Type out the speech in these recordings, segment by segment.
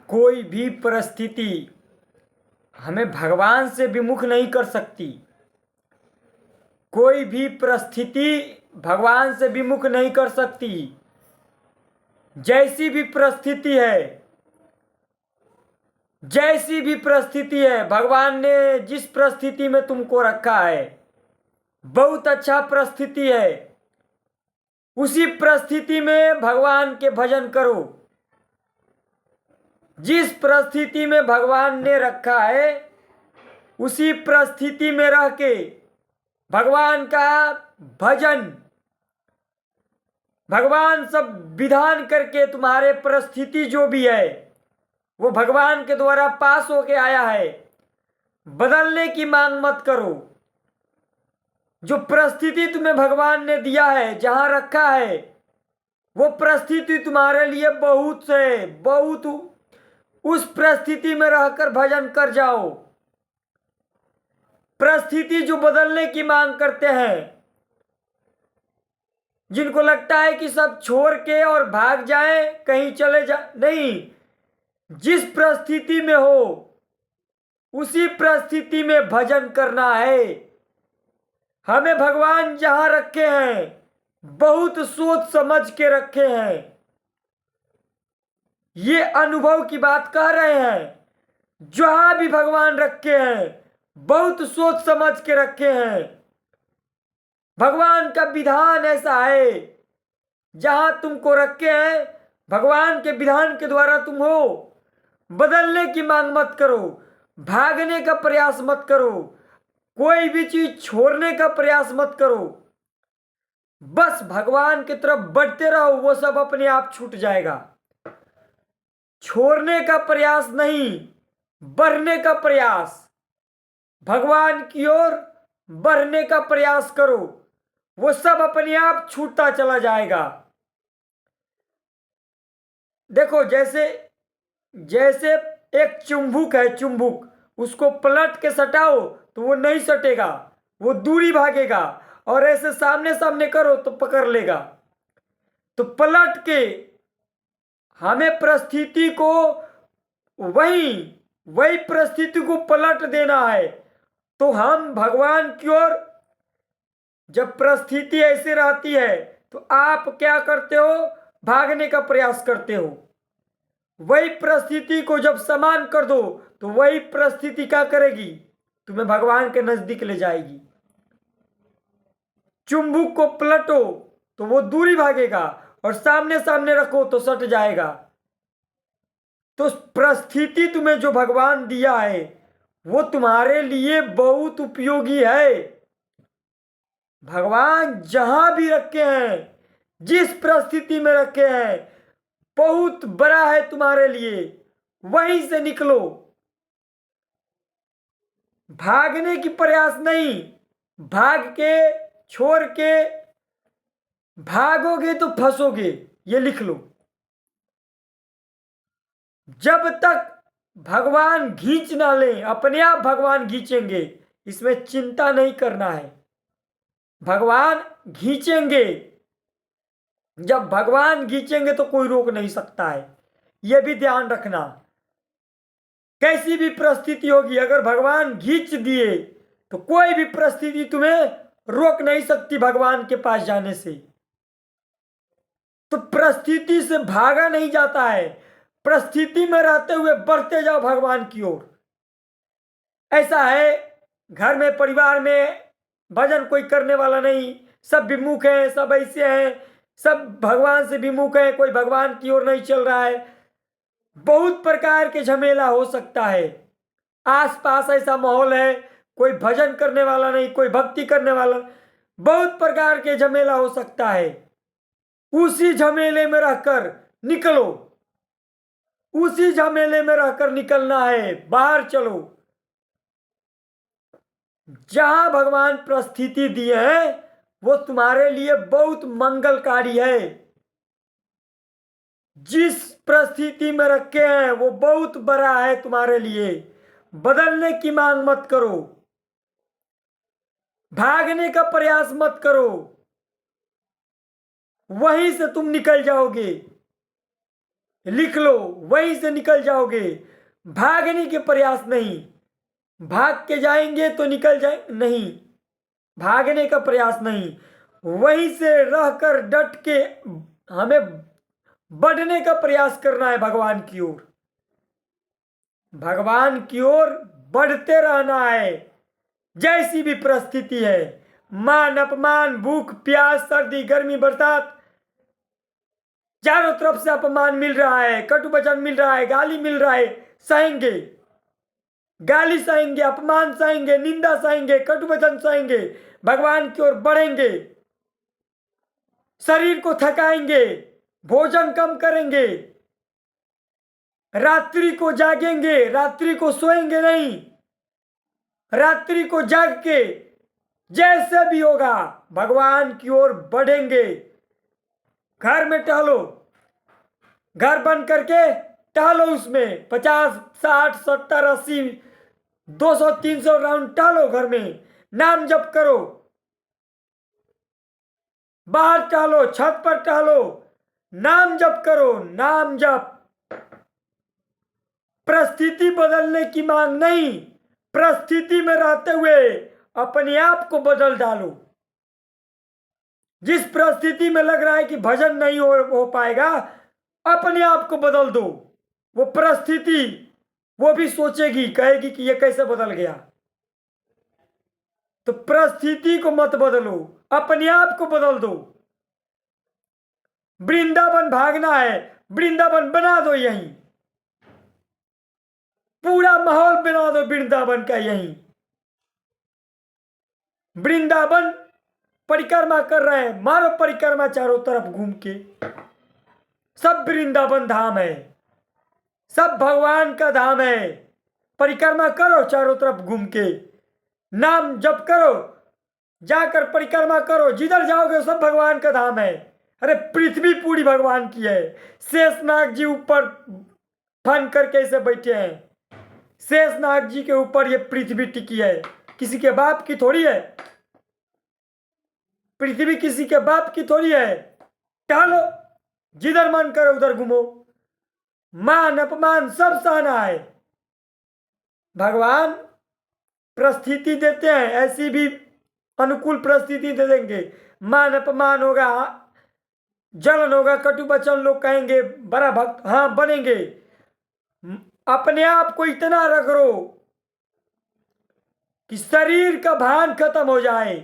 कोई भी परिस्थिति हमें भगवान से विमुख नहीं कर सकती। कोई भी परिस्थिति भगवान से विमुख नहीं कर सकती। जैसी भी परिस्थिति है, जैसी भी परिस्थिति है, भगवान ने जिस परिस्थिति में तुमको रखा है बहुत अच्छा परिस्थिति है। उसी परिस्थिति में भगवान के भजन करो। जिस परिस्थिति में भगवान ने रखा है उसी परिस्थिति में रह के भगवान का भजन, भगवान सब विधान करके तुम्हारे परिस्थिति जो भी है वो भगवान के द्वारा पास होके आया है। बदलने की मांग मत करो। जो परिस्थिति तुम्हें भगवान ने दिया है, जहां रखा है, वो परिस्थिति तुम्हारे लिए बहुत से बहुत, उस परिस्थिति में रहकर भजन कर जाओ। परिस्थिति जो बदलने की मांग करते हैं, जिनको लगता है कि सब छोड़ के और भाग जाए, कहीं चले जाए, नहीं। जिस परिस्थिति में हो उसी परिस्थिति में भजन करना है। हमें भगवान जहां रखे हैं बहुत सोच समझ के रखे हैं। ये अनुभव की बात कह रहे हैं। जहां भी भगवान रखे हैं बहुत सोच समझ के रखे हैं। भगवान का विधान ऐसा है, जहां तुमको रखे हैं भगवान के विधान के द्वारा तुम हो। बदलने की मांग मत करो, भागने का प्रयास मत करो, कोई भी चीज छोड़ने का प्रयास मत करो। बस भगवान की तरफ बढ़ते रहो, वो सब अपने आप छूट जाएगा। छोड़ने का प्रयास नहीं, बढ़ने का प्रयास। भगवान की ओर बढ़ने का प्रयास करो, वो सब अपने आप छूटता चला जाएगा। देखो, जैसे जैसे एक चुंबक है, चुंबक, उसको पलट के सटाओ तो वो नहीं सटेगा, वो दूरी भागेगा। और ऐसे सामने सामने करो तो पकड़ लेगा। तो पलट के हमें परिस्थिति को वही वही परिस्थिति को पलट देना है। तो हम भगवान की ओर, जब परिस्थिति ऐसी रहती है तो आप क्या करते हो? भागने का प्रयास करते हो। वही परिस्थिति को जब समान कर दो तो वही परिस्थिति क्या करेगी? तुम्हें भगवान के नजदीक ले जाएगी। चुंबक को पलटो तो वो दूरी भागेगा, और सामने सामने रखो तो सट जाएगा। तो परिस्थिति तुम्हें जो भगवान दिया है वो तुम्हारे लिए बहुत उपयोगी है। भगवान जहां भी रखे हैं, जिस परिस्थिति में रखे हैं, बहुत बड़ा है तुम्हारे लिए। वहीं से निकलो। भागने की प्रयास नहीं, भाग के छोड़ के भागोगे तो फंसोगे, ये लिख लो। जब तक भगवान खींच ना ले, अपने आप भगवान खींचेंगे, इसमें चिंता नहीं करना है। भगवान खींचेंगे। जब भगवान खींचेंगे तो कोई रोक नहीं सकता है, यह भी ध्यान रखना। कैसी भी परिस्थिति होगी, अगर भगवान खींच दिए तो कोई भी परिस्थिति तुम्हें रोक नहीं सकती भगवान के पास जाने से। तो परिस्थिति से भागा नहीं जाता है, परिस्थिति में रहते हुए बढ़ते जाओ भगवान की ओर। ऐसा है, घर में परिवार में भजन कोई करने वाला नहीं, सब विमुख है, सब ऐसे हैं, सब भगवान से विमुख है, कोई भगवान की ओर नहीं चल रहा है। बहुत प्रकार के झमेला हो सकता है। आसपास ऐसा माहौल है, कोई भजन करने वाला नहीं, कोई भक्ति करने वाला, बहुत प्रकार के झमेला हो सकता है। उसी झमेले में रहकर निकलो, उसी झमेले में रहकर निकलना है। बाहर चलो। जहां भगवान परिस्थिति दिए हैं वो तुम्हारे लिए बहुत मंगलकारी है। जिस परिस्थिति में रखे हैं वो बहुत बड़ा है तुम्हारे लिए। बदलने की मांग मत करो, भागने का प्रयास मत करो, वहीं से तुम निकल जाओगे। लिख लो, वहीं से निकल जाओगे। भागने के प्रयास नहीं, भाग के जाएंगे तो निकल जाए नहीं, भागने का प्रयास नहीं, वहीं से रहकर डट के हमें बढ़ने का प्रयास करना है भगवान की ओर। भगवान की ओर बढ़ते रहना है। जैसी भी परिस्थिति है, मान अपमान, भूख प्यास, सर्दी गर्मी बरसात, चारों तरफ से अपमान मिल रहा है, कटु वचन मिल रहा है, गाली मिल रहा है, सहेंगे। गाली सहेंगे, अपमान सहेंगे, निंदा सहेंगे, कटु वचन सहेंगे, भगवान की ओर बढ़ेंगे। शरीर को थकाएंगे, भोजन कम करेंगे, रात्रि को जागेंगे, रात्रि को सोएंगे नहीं, रात्रि को जाग के जैसे भी होगा भगवान की ओर बढ़ेंगे। घर में टहलो, घर बन करके टहलो, उसमें 50 60 70 80 200 300 राउंड टहलो, घर में नाम जप करो, बाहर टहलो, छत पर टहलो, नाम जप करो, नाम जप। परिस्थिति बदलने की मांग नहीं, परिस्थिति में रहते हुए अपने आप को बदल डालो। जिस परिस्थिति में लग रहा है कि भजन नहीं हो पाएगा, अपने आप को बदल दो। वो परिस्थिति वो भी सोचेगी, कहेगी कि ये कैसे बदल गया। तो परिस्थिति को मत बदलो, अपने आप को बदल दो। वृंदावन भागना है, वृंदावन बना दो, यहीं पूरा माहौल बना दो वृंदावन का। यहीं वृंदावन परिक्रमा कर रहे हैं, मारो परिक्रमा चारों तरफ घूम के। सब वृंदावन धाम है, सब भगवान का धाम है। परिक्रमा करो चारों तरफ घूम के, नाम जप करो, जाकर परिक्रमा करो, जिधर जाओगे सब भगवान का धाम है। अरे पृथ्वी पूरी भगवान की है। शेषनाग जी ऊपर फन करके ऐसे बैठे हैं, शेषनाग जी के ऊपर ये पृथ्वी टिकी है, किसी के बाप की थोड़ी है। पृथ्वी किसी के बाप की थोड़ी है। टहलो, जिधर मन करे उधर घूमो, मान अपमान सब सहना है। भगवान परिस्थिति देते हैं, ऐसी भी अनुकूल परिस्थिति दे देंगे। मान अपमान होगा, जलन होगा, कटु वचन लोग कहेंगे, बड़ा भक्त हाँ बनेंगे। अपने आप को इतना रगड़ो कि शरीर का भान खत्म हो जाए।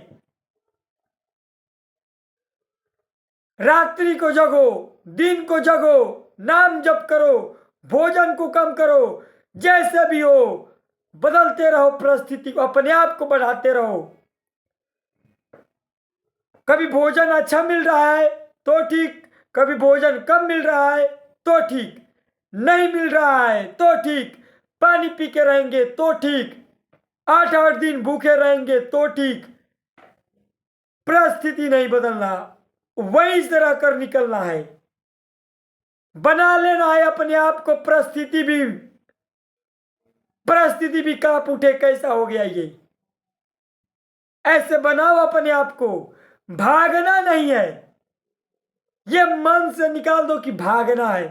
रात्रि को जगो, दिन को जगो, नाम जप करो, भोजन को कम करो, जैसे भी हो बदलते रहो परिस्थिति को, अपने आप को बढ़ाते रहो। कभी भोजन अच्छा मिल रहा है तो ठीक, कभी भोजन कम मिल रहा है तो ठीक, नहीं मिल रहा है तो ठीक, पानी पी के रहेंगे तो ठीक, 8-8 दिन भूखे रहेंगे तो ठीक। परिस्थिति नहीं बदलना, वहीं से रहकर निकलना है। बना लेना है अपने आप को। परिस्थिति भी कांप उठे, कैसा हो गया ये। ऐसे बनाओ अपने आप को। भागना नहीं है, ये मन से निकाल दो कि भागना है।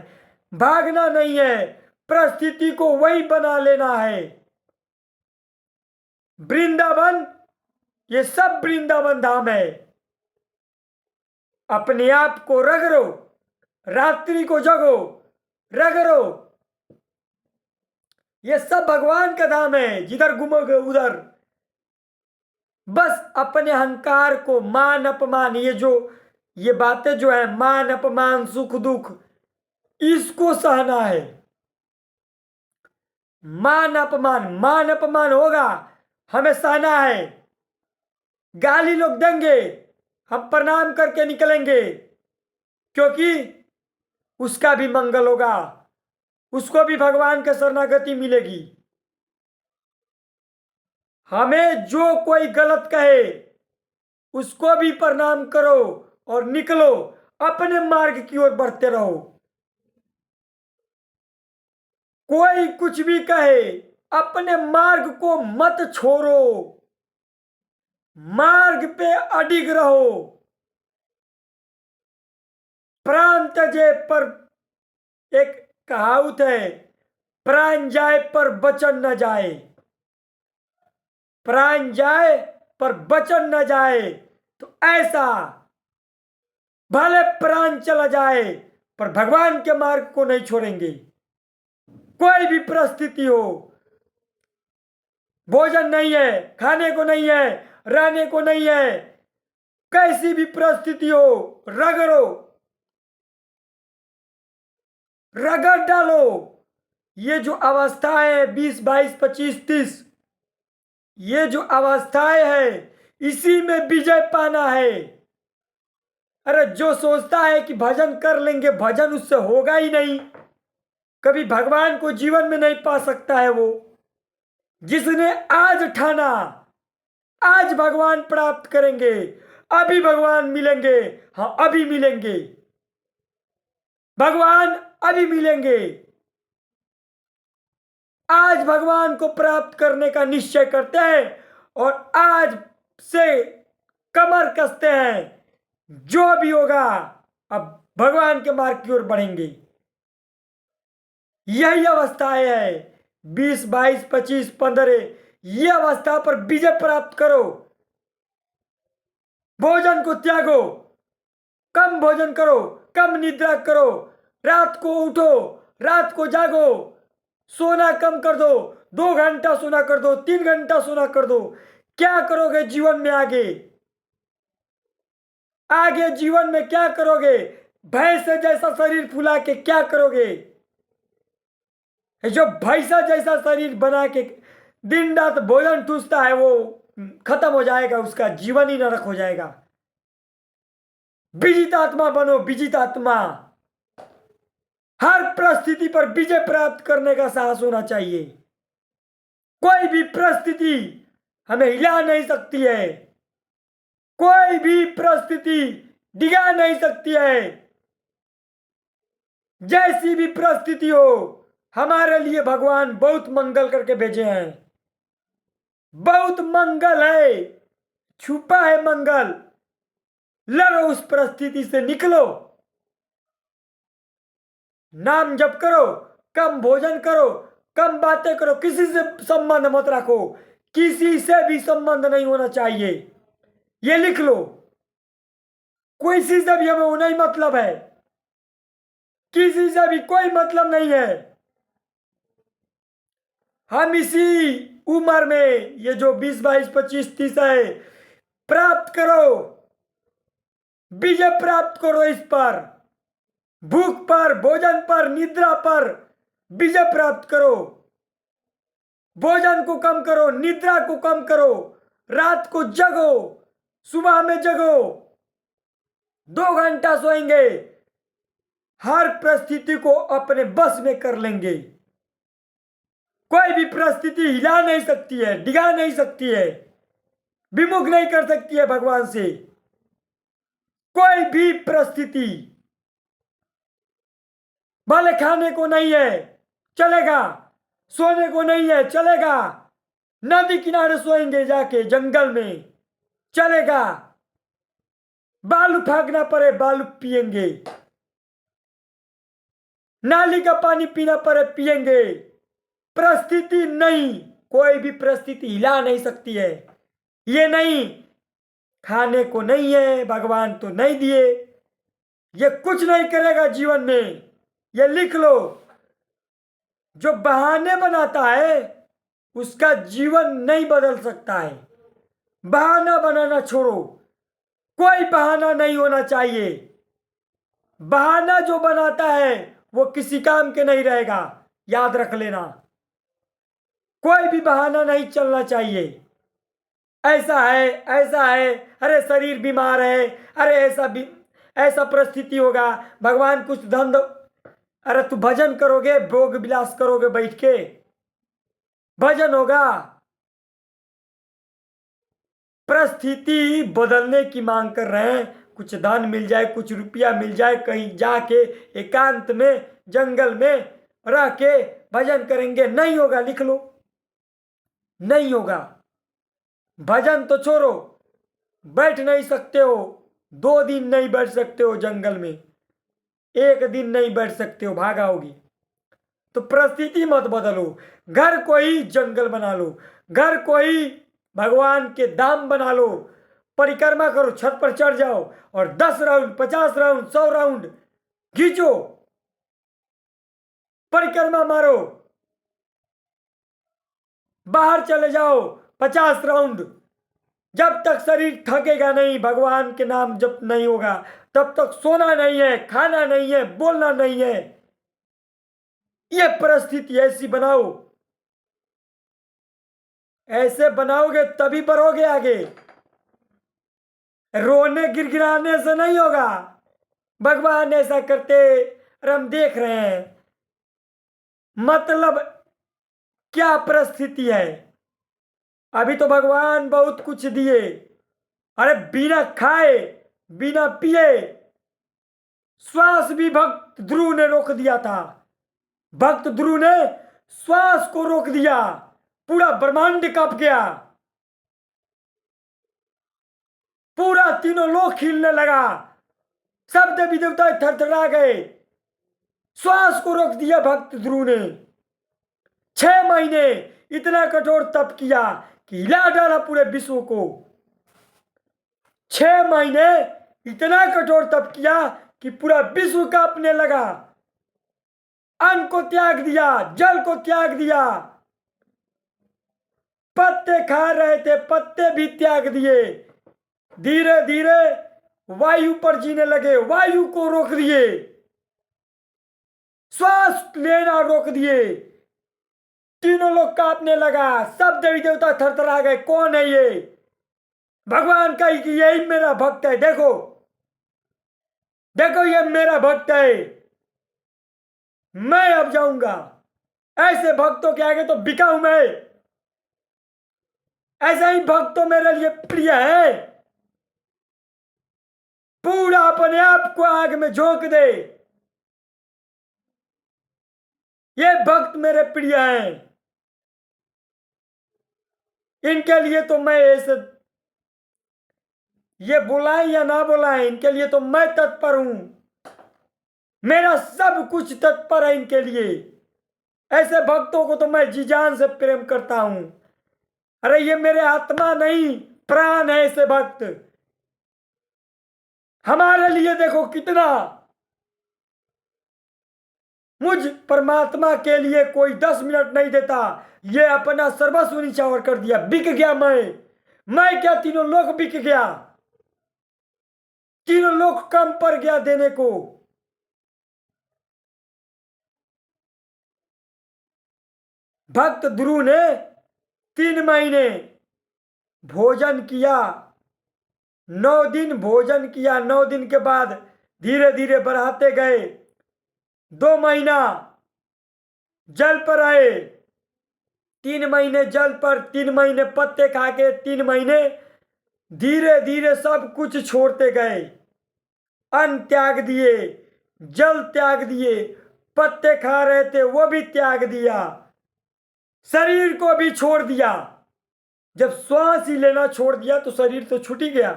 भागना नहीं है, परिस्थिति को वही बना लेना है। वृंदावन, ये सब वृंदावन धाम है। अपने आप को रगड़ो, रात्रि को जगो, रगड़ो। ये सब भगवान का धाम है, जिधर घूमोगे उधर। बस अपने अहंकार को, मान अपमान, ये बातें जो है, मान अपमान सुख दुख, इसको सहना है। मान अपमान होगा, हमें सहना है। गाली लोग देंगे, हम प्रणाम करके निकलेंगे, क्योंकि उसका भी मंगल होगा, उसको भी भगवान के शरणागति मिलेगी। हमें जो कोई गलत कहे उसको भी प्रणाम करो और निकलो, अपने मार्ग की ओर बढ़ते रहो। कोई कुछ भी कहे, अपने मार्ग को मत छोड़ो, मार्ग पे अडिग रहो। प्राण त्यजे पर एक कहावत है, प्राण जाए पर वचन न जाए। प्राण जाए पर वचन न जाए। तो ऐसा भले प्राण चला जाए पर भगवान के मार्ग को नहीं छोड़ेंगे। कोई भी परिस्थिति हो, भोजन नहीं है, खाने को नहीं है, रहने को नहीं है, कैसी भी परिस्थिति हो, रगड़ो, रगड़ डालो। ये जो अवस्थाएं है 20, 22, 25, 30, ये जो अवस्थाएं है, इसी में विजय पाना है। अरे जो सोचता है कि भजन कर लेंगे, भजन उससे होगा ही नहीं, कभी भगवान को जीवन में नहीं पा सकता है वो। जिसने आज ठाना आज भगवान प्राप्त करेंगे, अभी भगवान मिलेंगे, हाँ अभी मिलेंगे, भगवान अभी मिलेंगे। आज भगवान को प्राप्त करने का निश्चय करते हैं और आज से कमर कसते हैं, जो भी होगा अब भगवान के मार्ग की ओर बढ़ेंगे। यही अवस्थाएं है 20, 22, 25, 15, ये अवस्था पर विजय प्राप्त करो। भोजन को त्यागो, कम भोजन करो, कम निद्रा करो, रात को उठो, रात को जागो, सोना कम कर दो, 2 घंटा सोना कर दो, 3 घंटा सोना कर दो। क्या करोगे जीवन में आगे? आगे जीवन में क्या करोगे? भैंस जैसा शरीर फुला के क्या करोगे? जो भैंसा जैसा शरीर बना के दिन रात भोजन ठूसता है, वो खत्म हो जाएगा, उसका जीवन ही नरक हो जाएगा। विजित आत्मा बनो, विजित आत्मा। हर परिस्थिति पर विजय प्राप्त करने का साहस होना चाहिए। कोई भी परिस्थिति हमें हिला नहीं सकती है, कोई भी परिस्थिति डिगा नहीं सकती है। जैसी भी परिस्थिति हो, हमारे लिए भगवान बहुत मंगल करके भेजे हैं। बहुत मंगल है, छुपा है मंगल। लड़ो, उस परिस्थिति से निकलो। नाम जप करो, कम भोजन करो, कम बातें करो, किसी से संबंध मत रखो, किसी से भी संबंध नहीं होना चाहिए। ये लिख लो, किसी से भी हमें नहीं मतलब है, किसी से भी कोई मतलब नहीं है। हम इसी उम्र में ये जो 20, 22, 25, 30 है, प्राप्त करो, विजय प्राप्त करो। इस पर, भूख पर, भोजन पर, निद्रा पर विजय प्राप्त करो। भोजन को कम करो, निद्रा को कम करो, रात को जगो, सुबह में जगो, 2 घंटा सोएंगे, हर परिस्थिति को अपने बस में कर लेंगे। कोई भी परिस्थिति हिला नहीं सकती है, डिगा नहीं सकती है, विमुख नहीं कर सकती है भगवान से। कोई भी परिस्थिति, भले खाने को नहीं है चलेगा, सोने को नहीं है चलेगा, नदी किनारे सोएंगे जाके जंगल में चलेगा, बालू फेंकना पड़े बालू पिएंगे, नाली का पानी पीना पड़े पिएंगे। परिस्थिति नहीं, कोई भी परिस्थिति हिला नहीं सकती है। ये नहीं, खाने को नहीं है भगवान तो नहीं दिए, ये कुछ नहीं करेगा जीवन में। ये लिख लो, जो बहाने बनाता है उसका जीवन नहीं बदल सकता है। बहाना बनाना छोड़ो, कोई बहाना नहीं होना चाहिए। बहाना जो बनाता है वो किसी काम के नहीं रहेगा, याद रख लेना। कोई भी बहाना नहीं चलना चाहिए। ऐसा है, ऐसा है, अरे शरीर बीमार है, अरे ऐसा परिस्थिति होगा, भगवान कुछ धन दो। अरे तू भजन करोगे, भोग विलास करोगे बैठ के, भजन होगा। परिस्थिति बदलने की मांग कर रहे हैं, कुछ धन मिल जाए, कुछ रुपया मिल जाए, कहीं जाके एकांत में जंगल में रह के भजन करेंगे, नहीं होगा। लिख लो, नहीं होगा। भजन तो छोड़ो, बैठ नहीं सकते हो, 2 दिन नहीं बैठ सकते हो जंगल में, 1 दिन नहीं बैठ सकते हो, भागा होगी। तो परिस्थिति मत बदलो। घर को ही जंगल बना लो, घर को ही भगवान के धाम बना लो। परिक्रमा करो, छत पर चढ़ जाओ और 10 राउंड, 50 राउंड, 100 राउंड खींचो, परिक्रमा मारो। बाहर चले जाओ 50 राउंड। जब तक शरीर थकेगा नहीं, भगवान के नाम जप नहीं होगा, तब तक सोना नहीं है, खाना नहीं है, बोलना नहीं है। ये परिस्थिति ऐसी बनाओ, ऐसे बनाओगे तभी बढ़ोगे आगे। रोने गिड़गिड़ाने से नहीं होगा। भगवान ऐसा करते और हम देख रहे हैं। मतलब क्या परिस्थिति है। अभी तो भगवान बहुत कुछ दिए। अरे बिना खाए बिना पिए श्वास भी भक्त ध्रुव ने रोक दिया था। भक्त ध्रुव ने श्वास को रोक दिया, पूरा ब्रह्मांड कांप गया, पूरा तीनों लोक खिलने लगा, सब देवी देवता थरथरा गए। श्वास को रोक दिया भक्त ध्रुव ने। 6 महीने इतना कठोर तप किया कि हिला डाला पूरे विश्व को। 6 महीने इतना कठोर तप किया कि पूरा विश्व कांपने लगा। अन्न को त्याग दिया, जल को त्याग दिया, पत्ते खा रहे थे, पत्ते भी त्याग दिए। धीरे धीरे वायु पर जीने लगे, वायु को रोक दिए, श्वास लेना रोक दिए। तीनों लोग कांपने लगा, सब देवी देवता थरथरा गए। कौन है ये? भगवान का कि यही मेरा भक्त है। देखो देखो, ये मेरा भक्त है, मैं अब जाऊंगा। ऐसे भक्तों के आगे तो बिका हूं मैं। ऐसा ही भक्त तो मेरे लिए प्रिय है। पूरा अपने आप को आग में झोंक दे। ये भक्त मेरे प्रिय हैं। इनके लिए तो मैं ऐसे, ये बुलाएं या ना बुलाएं, इनके लिए तो मैं तत्पर हूं। मेरा सब कुछ तत्पर है इनके लिए। ऐसे भक्तों को तो मैं जी जान से प्रेम करता हूं। अरे ये मेरे आत्मा नहीं, प्राण है ऐसे भक्त। हमारे लिए देखो कितना। मुझ परमात्मा के लिए कोई 10 मिनट नहीं देता। ये अपना सर्वस्व निछावर कर दिया। बिक गया मैं क्या, तीनों लोग बिक गया। तीनों लोग कम पड़ गया देने को। भक्त ध्रुव ने 3 महीने भोजन किया, 9 दिन भोजन किया। 9 दिन के बाद धीरे धीरे बढ़ाते गए। 2 महीना जल पर आए, 3 महीने जल पर, 3 महीने पत्ते खा के, 3 महीने धीरे धीरे सब कुछ छोड़ते गए। अन्न त्याग दिए, जल त्याग दिए, पत्ते खा रहे थे वो भी त्याग दिया, शरीर को भी छोड़ दिया। जब श्वास ही लेना छोड़ दिया तो शरीर तो छूट ही गया।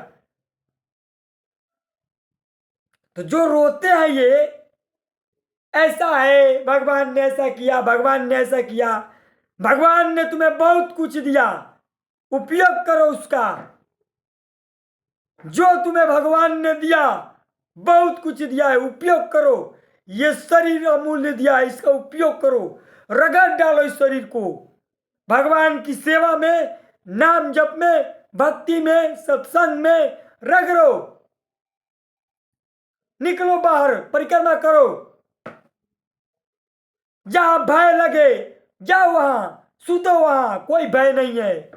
तो जो रोते हैं ये, ऐसा है, भगवान ने ऐसा किया, भगवान ने ऐसा किया। भगवान ने तुम्हें बहुत कुछ दिया, उपयोग करो उसका। जो तुम्हें भगवान ने दिया, बहुत कुछ दिया है, उपयोग करो। ये शरीर अमूल्य दिया है, इसका उपयोग करो। रगड़ डालो इस शरीर को भगवान की सेवा में, नाम जप में, भक्ति में, सत्संग में रगड़ो। निकलो बाहर, परिक्रमा करो। जहां भय लगे जाओ, वहां सुतो, वहां कोई भय नहीं है।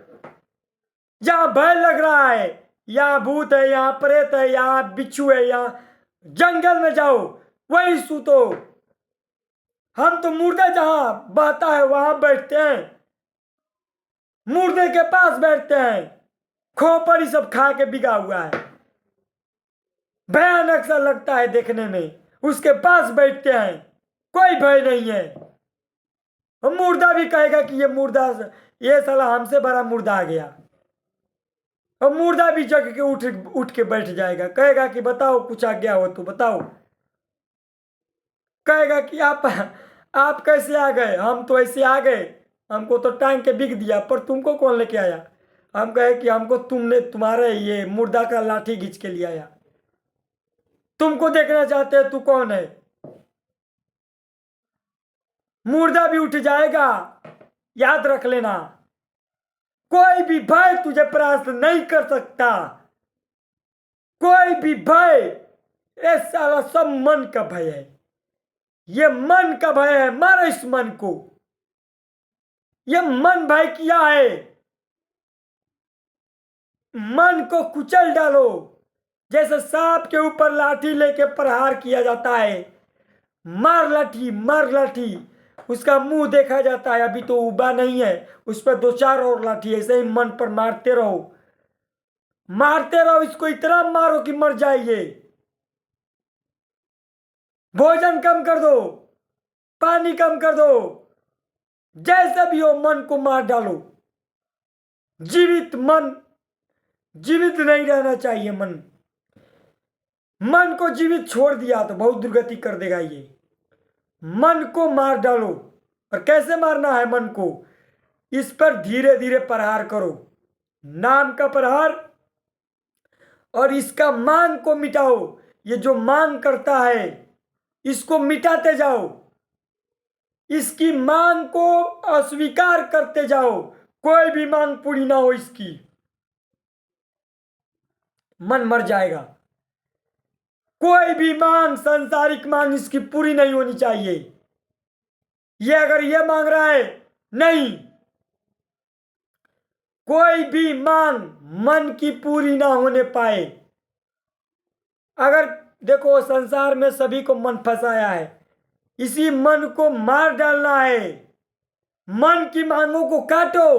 जहां भय लग रहा है, यहाँ भूत है, यहाँ प्रेत है, यहाँ बिच्छू है, यहाँ जंगल में जाओ, वही सुतो। हम तो मुर्दा जहां बहता है वहां बैठते हैं, मुर्दे के पास बैठते हैं। खोपड़ी सब खा के बिगा हुआ है, भयानक सा लगता है देखने में। उसके पास बैठते हैं, कोई भय नहीं है। मुर्दा भी कहेगा कि ये मुर्दा, ये साला हमसे बड़ा मुर्दा आ गया। और मुर्दा भी जग के उठ के बैठ जाएगा, कहेगा कि बताओ कुछ आ गया हो तो बताओ। कहेगा कि आप कैसे आ गए? हम तो ऐसे आ गए, हमको तो टांग के बिक दिया, पर तुमको कौन लेके आया? हम कहे कि हमको तुमने तुम्हारे ये मुर्दा का लाठी खींच के लिया आया। तुमको देखना चाहते हैं, तू कौन है? मुर्दा भी उठ जाएगा, याद रख लेना। कोई भी भय तुझे परास्त नहीं कर सकता, कोई भी भय। ये साला सब मन का भय है, ये मन का भय है। मारो इस मन को, ये मन भय किया है। मन को कुचल डालो, जैसे सांप के ऊपर लाठी लेके प्रहार किया जाता है। मार लाठी, मार लाठी, उसका मुंह देखा जाता है, अभी तो उबा नहीं है, उस पर दो चार और लाठी ऐसे ही मन पर मारते रहो, मारते रहो। इसको इतना मारो कि मर जाइए। भोजन कम कर दो, पानी कम कर दो, जैसा भी हो मन को मार डालो। जीवित मन, जीवित नहीं रहना चाहिए मन। मन को जीवित छोड़ दिया तो बहुत दुर्गति कर देगा ये। मन को मार डालो। और कैसे मारना है मन को? इस पर धीरे धीरे प्रहार करो, नाम का प्रहार। और इसका मांग को मिटाओ। ये जो मांग करता है इसको मिटाते जाओ, इसकी मांग को अस्वीकार करते जाओ। कोई भी मांग पूरी ना हो इसकी, मन मर जाएगा। कोई भी मांग, सांसारिक मांग इसकी पूरी नहीं होनी चाहिए। ये अगर ये मांग रहा है, नहीं, कोई भी मांग मन की पूरी ना होने पाए। अगर देखो संसार में सभी को मन फंसाया है, इसी मन को मार डालना है। मन की मांगों को काटो।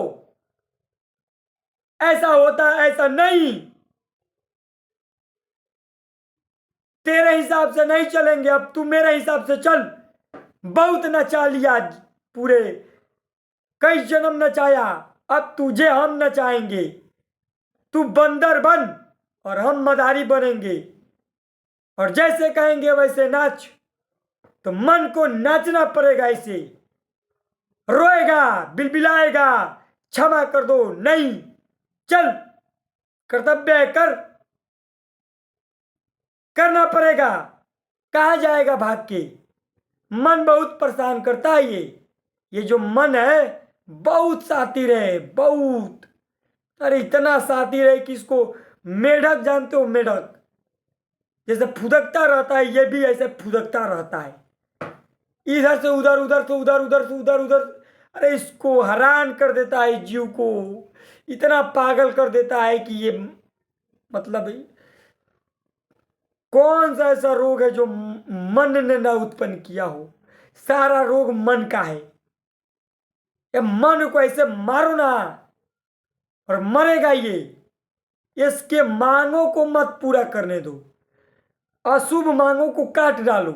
ऐसा होता है, ऐसा नहीं। तेरे हिसाब से नहीं चलेंगे, अब तू मेरे हिसाब से चल। बहुत नचा लिया, पूरे कई जन्म नचाया, अब तुझे हम नचाएंगे। तू बंदर बन और हम मदारी बनेंगे, और जैसे कहेंगे वैसे नाच। तो मन को नाचना पड़ेगा ऐसे। रोएगा, बिलबिलाएगा, क्षमा कर दो, नहीं, चल, कर्तव्य कर, करना पड़ेगा। कहा जाएगा भाग के? मन बहुत परेशान करता है ये जो मन है बहुत शातिर है, बहुत। अरे इतना शातिर है कि इसको मेढक जानते हो? मेढक जैसे फुदकता रहता है, ये भी ऐसे फुदकता रहता है, इधर से उधर, उधर से उधर, उधर से उधर, उधर। अरे इसको हैरान कर देता है, जीव को इतना पागल कर देता है कि ये मतलब कौन सा ऐसा रोग है जो मन ने ना उत्पन्न किया हो? सारा रोग मन का है। ये मन को ऐसे मारो ना, और मरेगा ये। इसके मांगों को मत पूरा करने दो, अशुभ मांगों को काट डालो।